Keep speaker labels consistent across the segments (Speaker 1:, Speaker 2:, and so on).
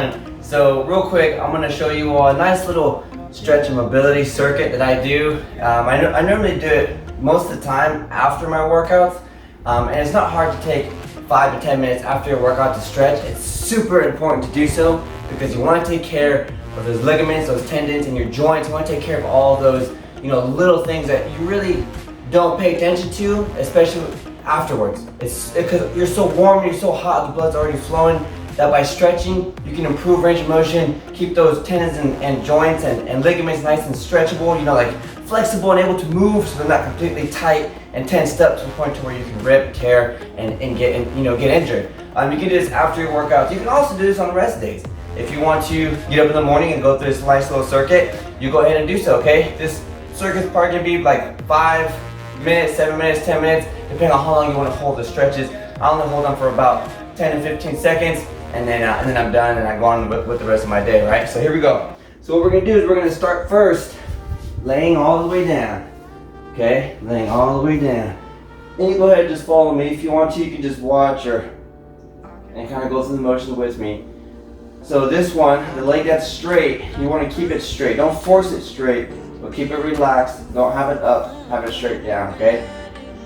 Speaker 1: everyone. So real quick, I'm gonna show you all a nice little stretch and mobility circuit that I do. I normally do it most of the time after my workouts, and it's not hard to take 5 to 10 minutes after your workout to stretch. It's super important to do so because you want to take care of those ligaments, those tendons, and your joints. You want to take care of all those, little things that you really don't pay attention to, especially afterwards. It's because you're so warm, you're so hot, the blood's already flowing, that by stretching, you can improve range of motion, keep those tendons and joints and ligaments nice and stretchable, like flexible and able to move so they're not completely tight and tensed up to the point to where you can rip, tear, and get injured. You can do this after your workouts. You can also do this on rest days. If you want to get up in the morning and go through this nice little circuit, you go ahead and do so, okay? This circuit's probably gonna be like 5 minutes, 7 minutes, 10 minutes, depending on how long you want to hold the stretches. I only hold on for about 10 to 15 seconds, and then I'm done and I go on with the rest of my day, right? So here we go. So what we're gonna do is we're gonna start first laying all the way down, okay? Laying all the way down. And you go ahead and just follow me. If you want to, you can just watch and kind of go through the motion with me. So this one, the leg that's straight, you want to keep it straight. Don't force it straight, but keep it relaxed. Don't have it up, have it straight down, okay?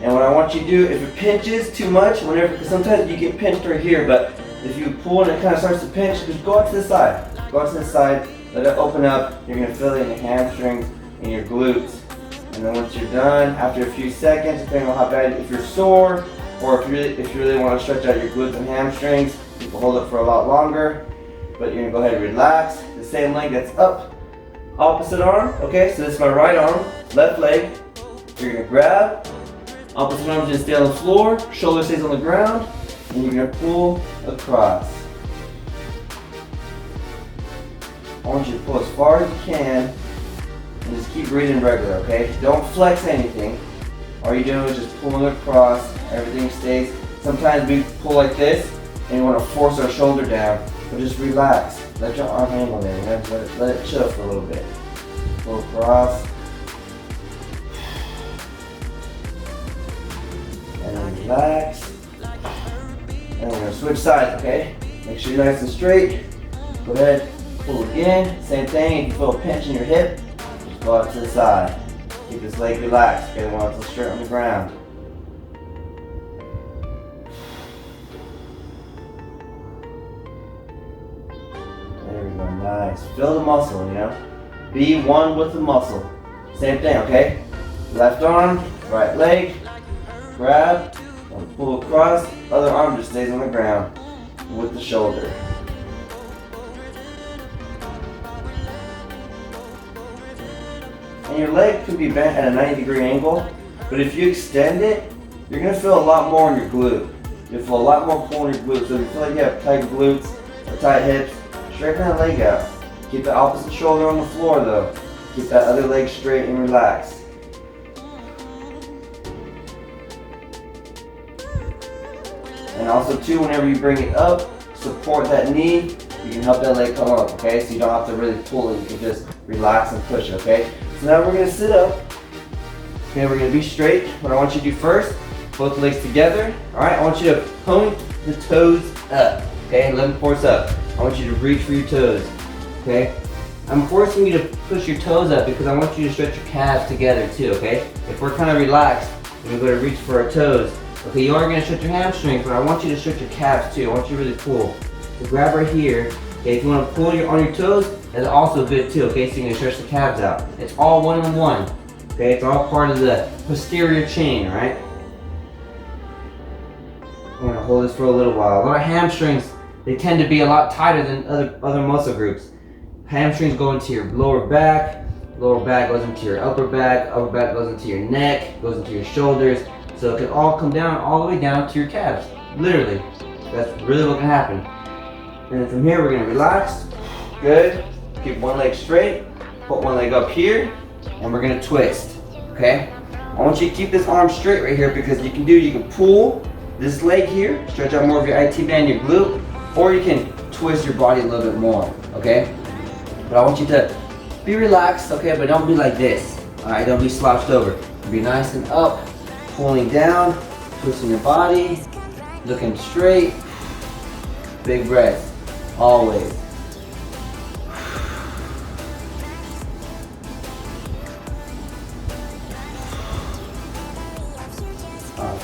Speaker 1: And what I want you to do, if it pinches too much, because sometimes you get pinched right here, but if you pull and it kind of starts to pinch, just go out to the side. Go out to the side, let it open up. You're going to feel it in your hamstrings and your glutes. And then once you're done, after a few seconds, depending on how bad, if you're sore, or if you really want to stretch out your glutes and hamstrings, you can hold it for a lot longer. But you're going to go ahead and relax. The same leg that's up, opposite arm, okay? So this is my right arm, left leg. You're going to grab, opposite arm's going to stay on the floor, shoulder stays on the ground, and you're going to pull across. I want you to pull as far as you can, and just keep breathing regular, okay? Don't flex anything. All you're doing is just pulling across, everything stays. Sometimes we pull like this, and we want to force our shoulder down. But just relax. Let your arm hang there. Let it chill for a little bit. Pull across. And then relax. And we're going to switch sides, okay? Make sure you're nice and straight. Go ahead, pull again. Same thing, if you feel a pinch in your hip, just go out to the side. Keep this leg relaxed, okay? While it's straight on the ground. Nice. Feel the muscle, Be one with the muscle. Same thing, okay? Left arm, right leg, grab, and pull across. Other arm just stays on the ground with the shoulder. And your leg can be bent at a 90-degree angle, but if you extend it, you're going to feel a lot more in your glute. You'll feel a lot more pull in your glutes. So if you feel like you have tight glutes or tight hips, straighten that leg out. Keep the opposite shoulder on the floor though. Keep that other leg straight and relaxed. And also too, whenever you bring it up, support that knee. You can help that leg come up, okay? So you don't have to really pull it. You can just relax and push, okay? So now we're gonna sit up. Okay, we're gonna be straight. What I want you to do first, both legs together. All right, I want you to point the toes up, okay? Let them force up. I want you to reach for your toes, okay? I'm forcing you to push your toes up because I want you to stretch your calves together too, okay? If we're kind of relaxed, we're going to reach for our toes. Okay, you are going to stretch your hamstrings, but I want you to stretch your calves too. I want you to really pull. So grab right here. Okay, if you want to pull on your toes, that's also good too, okay? So you're going to stretch the calves out. It's all one on one, okay? It's all part of the posterior chain, right? I'm going to hold this for a little while. Our hamstrings, they tend to be a lot tighter than other muscle groups. Hamstrings go into your lower back goes into your upper back goes into your neck, goes into your shoulders. So it can all come down all the way down to your calves. Literally. That's really what can happen. And then from here we're going to relax. Good. Keep one leg straight. Put one leg up here. And we're going to twist. Okay? I want you to keep this arm straight right here because you can pull this leg here, stretch out more of your IT band, your glute, or you can twist your body a little bit more, okay? But I want you to be relaxed, okay, but don't be like this, all right? Don't be slouched over. Be nice and up, pulling down, twisting your body, looking straight, big breath, always.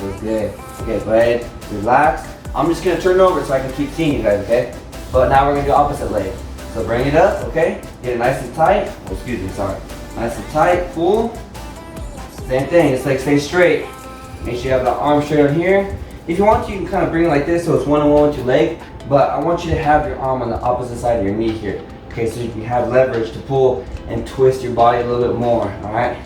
Speaker 1: Feels good. Okay, go ahead, relax. I'm just gonna turn over so I can keep seeing you guys, okay? But now we're gonna do opposite leg. So bring it up, okay? Get it nice and tight. Oh, excuse me, sorry. Nice and tight, pull. Same thing, this leg stays straight. Make sure you have the arm straight on here. If you want to, you can kind of bring it like this so it's one-on-one with your leg, but I want you to have your arm on the opposite side of your knee here. Okay, so you can have leverage to pull and twist your body a little bit more, all right?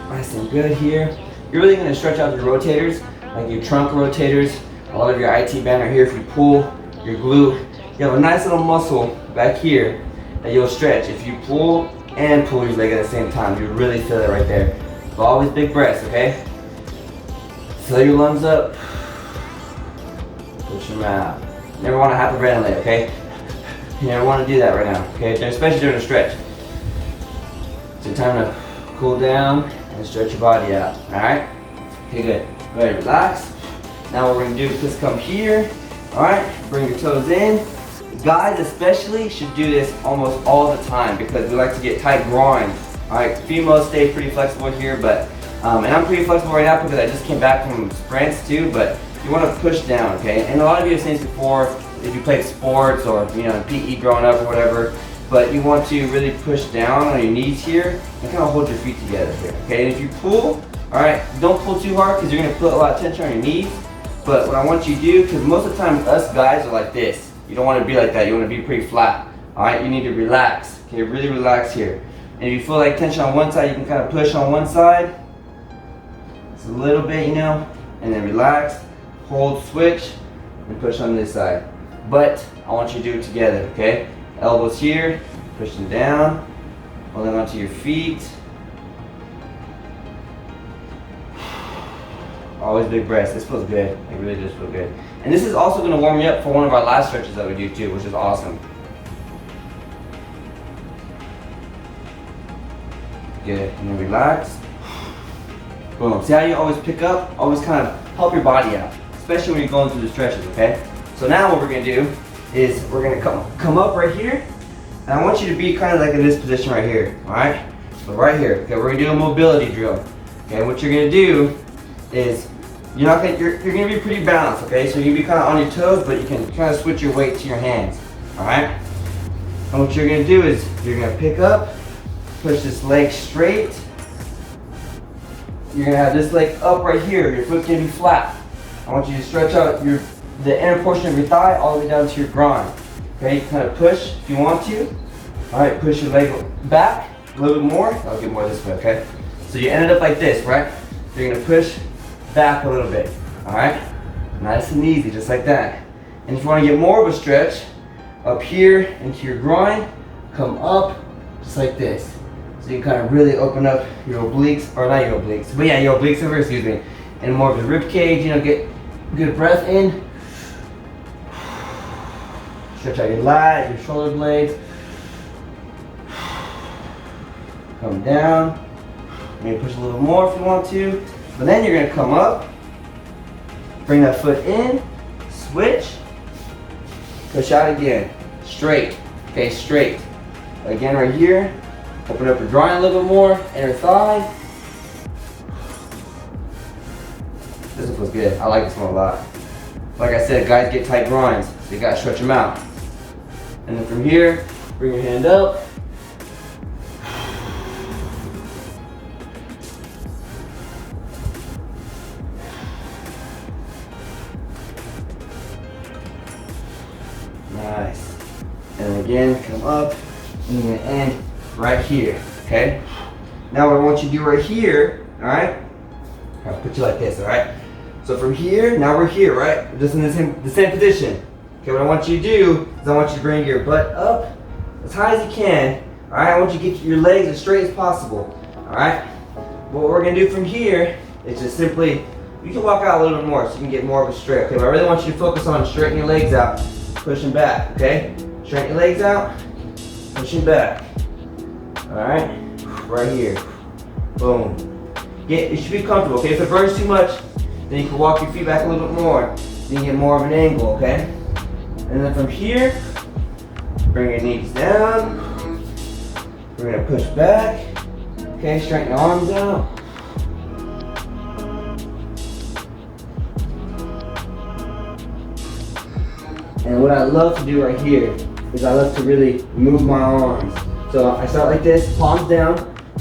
Speaker 1: Nice and good here. You're really gonna stretch out your rotators, like your trunk rotators. A lot of your IT band are here. If you pull your glute, you have a nice little muscle back here that you'll stretch. If you pull and pull your leg at the same time, you really feel it right there. But always big breaths, okay? Fill your lungs up. Push them out. Never want to hyperventilate, okay? You never want to do that right now, okay? Especially during a stretch. So time to cool down and stretch your body out, all right? Okay, good. Go ahead, relax. Now what we're gonna do is just come here, all right? Bring your toes in. Guys especially should do this almost all the time because we like to get tight groins. All right, females stay pretty flexible here, but, and I'm pretty flexible right now because I just came back from sprints too, but you wanna push down, okay? And a lot of you have seen this before if you played sports or, you know, PE growing up or whatever, but you want to really push down on your knees here and kind of hold your feet together here, okay? And if you pull, all right, don't pull too hard because you're gonna put a lot of tension on your knees, but what I want you to do, because most of the time us guys are like this, you don't want to be like that, you want to be pretty flat, all right? You need to relax, okay? Really relax here. And if you feel like tension on one side, you can kind of push on one side, just a little bit, you know, and then relax, hold, switch, and push on this side. But I want you to do it together, okay? Elbows here, push them down, holding onto your feet. Always big breaths. This feels good. It really does feel good. And this is also going to warm you up for one of our last stretches that we do too, which is awesome. Good. And then relax. Boom. See how you always pick up? Always kind of help your body out, especially when you're going through the stretches, okay? So now what we're going to do is we're going to come up right here. And I want you to be kind of like in this position right here, all right? So right here. Okay, we're going to do a mobility drill. Okay, what you're going to do is you're gonna be pretty balanced, okay? So you're gonna be kind of on your toes, but you can kind of switch your weight to your hands, all right? And what you're gonna do is you're gonna pick up, push this leg straight. You're gonna have this leg up right here. Your foot's gonna be flat. I want you to stretch out the inner portion of your thigh all the way down to your groin. Okay, you can kind of push if you want to. All right, push your leg back a little bit more. I'll get more this way, okay? So you ended up like this, right? You're gonna push back a little bit, all right? Nice and easy, just like that. And if you want to get more of a stretch, up here into your groin, come up, just like this. So you can kind of really open up your obliques, or not your obliques, but yeah, your obliques over, excuse me, and more of the rib cage, you know, get good breath in. Stretch out your lat, your shoulder blades. Come down. Maybe push a little more if you want to. But then you're gonna come up, bring that foot in, switch, push out again, straight, okay, straight. Again right here, open up your groin a little bit more, inner thigh. This one feels good, I like this one a lot. Like I said, guys get tight groins, so you gotta stretch them out. And then from here, bring your hand up. Nice. And again, come up, and you're gonna end right here, okay? Now what I want you to do right here, all right? I'll put you like this, all right? So from here, now we're here, right? We're just in the same position. Okay, what I want you to do is I want you to bring your butt up as high as you can, all right? I want you to get your legs as straight as possible, all right? What we're gonna do from here is just simply, you can walk out a little bit more so you can get more of a straight, okay? But I really want you to focus on straightening your legs out, pushing back, okay? Straighten your legs out, pushing back, all right? Right here, boom. It should be comfortable, okay? If it burns too much, then you can walk your feet back a little bit more. Then you get more of an angle, okay? And then from here, bring your knees down. We're gonna push back. Okay, straighten your arms out. And what I love to do right here is I love to really move my arms. So I start like this, palms down,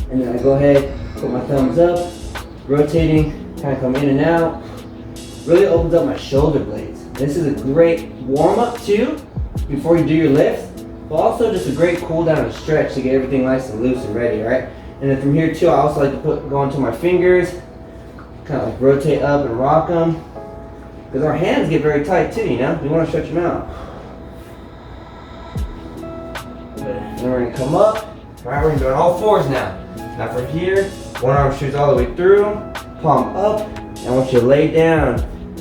Speaker 1: and then I go ahead, put my thumbs up, rotating, kind of come in and out. Really opens up my shoulder blades. This is a great warm up too, before you do your lifts, but also just a great cool down and stretch to get everything nice and loose and ready, right? And then from here too, I also like to go into my fingers, kind of like rotate up and rock them. Because our hands get very tight too, you know? We want to stretch them out. Good. And then we're going to come up. Alright, we're going to do it on all fours now. Now from here, one arm shoots all the way through, palm up, and I want you to lay down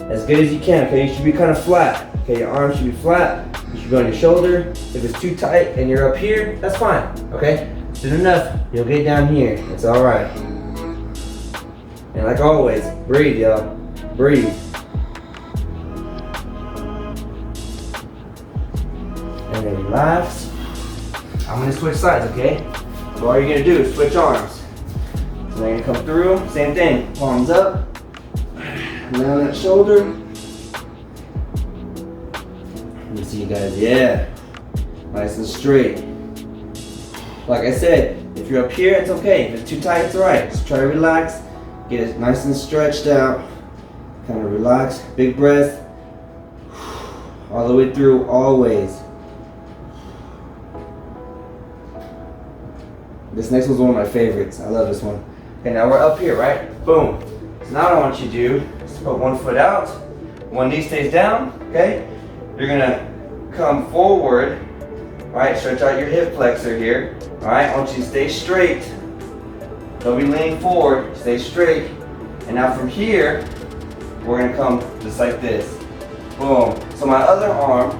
Speaker 1: as good as you can, okay? You should be kind of flat. Okay, your arms should be flat. You should be on your shoulder. If it's too tight and you're up here, that's fine, okay? Soon enough, you'll get down here. It's alright. And like always, breathe, y'all. Breathe. And then relax. I'm gonna switch sides, okay? So all you're gonna do is switch arms. So now you're gonna come through, same thing. Palms up. Lay on that shoulder. Let me see you guys, yeah. Nice and straight. Like I said, if you're up here, it's okay. If it's too tight, it's alright. Just try to relax. Get it nice and stretched out. Kind of relax. Big breath. All the way through, always. This next one's one of my favorites. I love this one. Okay, now we're up here, right? Boom. So now what I want you to do is put one foot out, one knee stays down, okay? You're gonna come forward, right? Stretch out your hip flexor here, all right? I want you to stay straight. Don't be leaning forward, stay straight. And now from here, we're gonna come just like this. Boom. So my other arm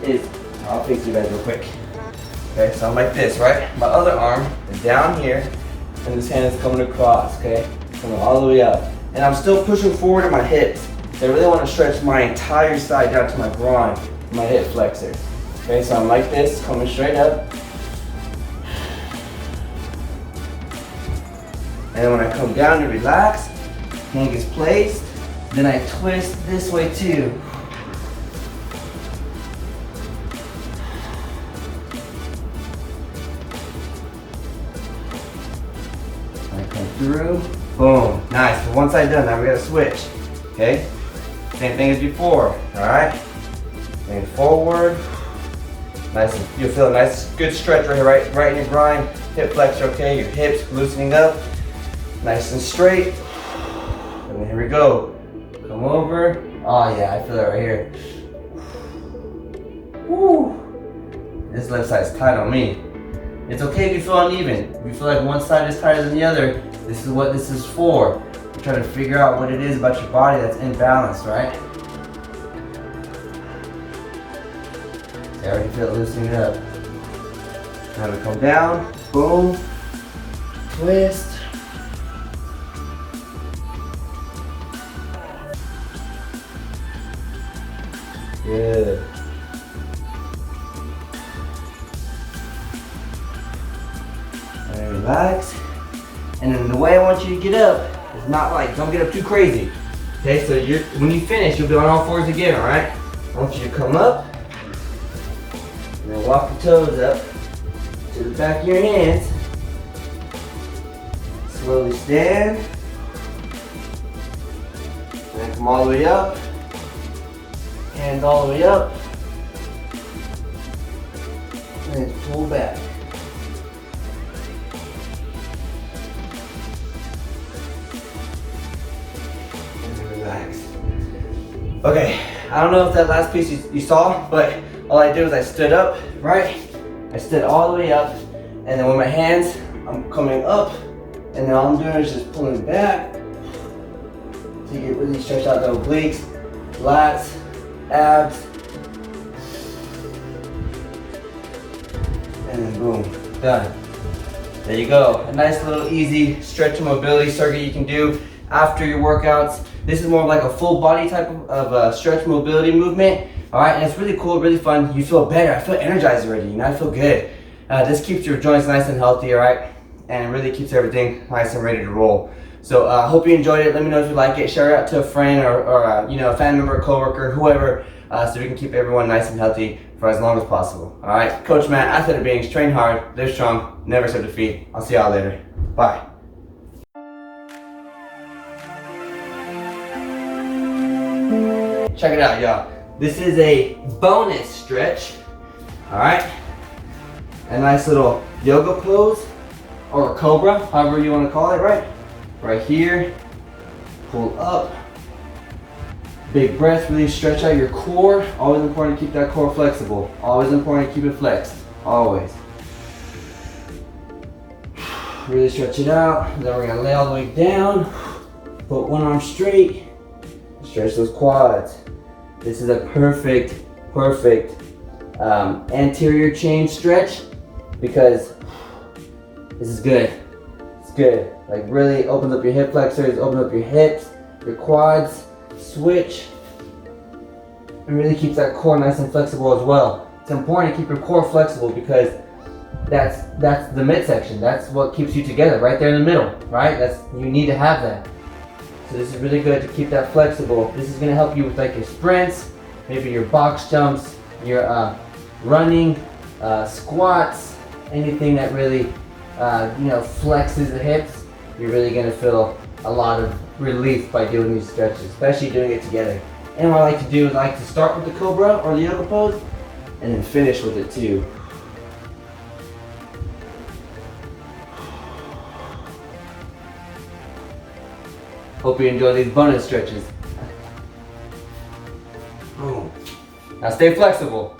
Speaker 1: is, I'll fix you guys real quick. Okay, so I'm like this, right? My other arm is down here, and this hand is coming across, okay? Coming all the way up. And I'm still pushing forward in my hips. So I really want to stretch my entire side down to my groin, my hip flexors. Okay, so I'm like this, coming straight up. And then when I come down to relax, hand gets placed, then I twist this way too. Through, boom, nice. So one side done, now we gotta switch, okay? Same thing as before, all right? Lean forward, nice, you'll feel a nice, good stretch right here, right in your groin, hip flexor, okay? Your hips loosening up, nice and straight. And then here we go, come over. Oh yeah, I feel that right here. Woo! This left side's tight on me. It's okay if you feel uneven. If you feel like one side is tighter than the other, this is what this is for. You're trying to figure out what it is about your body that's imbalanced, right? I already feel it loosening it up. Now we come down, boom, twist. Good. And relax. And then the way I want you to get up is not like, don't get up too crazy. Okay, so when you finish, you'll be on all fours again, all right? I want you to come up, and then walk the toes up to the back of your hands. Slowly stand. And then come all the way up. Hands all the way up. And then pull back. Okay, I don't know if that last piece you saw, but all I did was I stood up, right? I stood all the way up, and then with my hands, I'm coming up, and then all I'm doing is just pulling back so you can really stretch out the obliques, lats, abs, and then boom, done. There you go, a nice little easy stretch and mobility circuit you can do after your workouts. This is more like a full body type of stretch mobility movement. All right, and it's really cool, really fun. You feel better. I feel energized already. You know, I feel good. This keeps your joints nice and healthy, all right? And really keeps everything nice and ready to roll. So hope you enjoyed it. Let me know if you like it. Share it out to a friend or a family member, coworker, whoever, so we can keep everyone nice and healthy for as long as possible. All right, Coach Matt, Athletic Beings, train hard, live strong, never accept defeat. I'll see y'all later. Bye. Check it out, y'all. This is a bonus stretch. All right, a nice little yoga pose or a cobra, however you want to call it, right here. Pull up, big breath, really stretch out your core. Always important to keep that core flexible. Always important to keep it flexed, always. Really stretch it out. Then we're gonna lay all the way down, put one arm straight, stretch those quads. This is a perfect anterior chain stretch because this is good. It's good. Like really opens up your hip flexors, opens up your hips, your quads, switch, and really keeps that core nice and flexible as well. It's important to keep your core flexible because that's the midsection. That's what keeps you together, right there in the middle, right? You need to have that. So this is really good to keep that flexible. This is going to help you with like your sprints, maybe your box jumps, your running, squats, anything that really flexes the hips. You're really going to feel a lot of relief by doing these stretches, especially doing it together. And what I like to do is I like to start with the cobra or the yoga pose and then finish with it too. Hope you enjoy these bonus stretches. Now stay flexible.